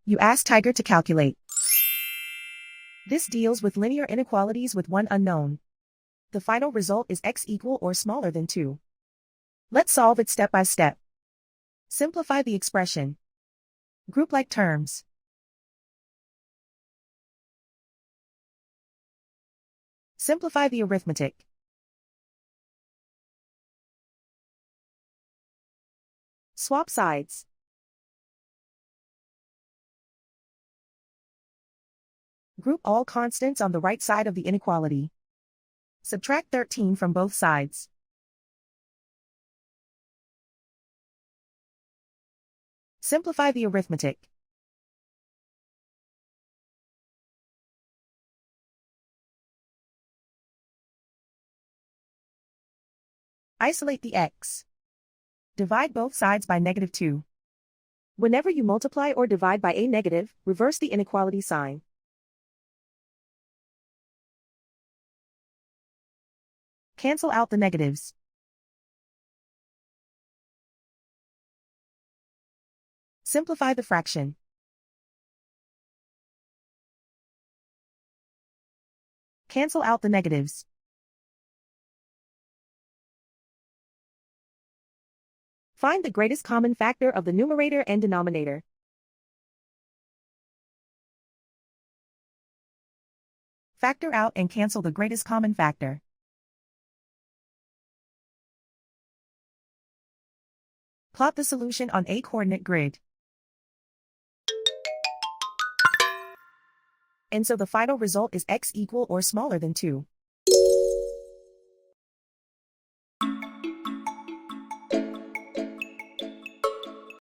You ask Tiger to calculate. This deals with linear inequalities with one unknown. The final result is x equal or smaller than 2. Let's solve it step by step. Simplify the expression. Group like terms. Simplify the arithmetic. Swap sides. Group all constants on the right side of the inequality. Subtract 13 from both sides. Simplify the arithmetic. Isolate the x. Divide both sides by -2. Whenever you multiply or divide by a negative, reverse the inequality sign. Cancel out the negatives. Simplify the fraction. Cancel out the negatives. Find the greatest common factor of the numerator and denominator. Factor out and cancel the greatest common factor. Plot the solution on a coordinate grid. And so the final result is x equal or smaller than 2.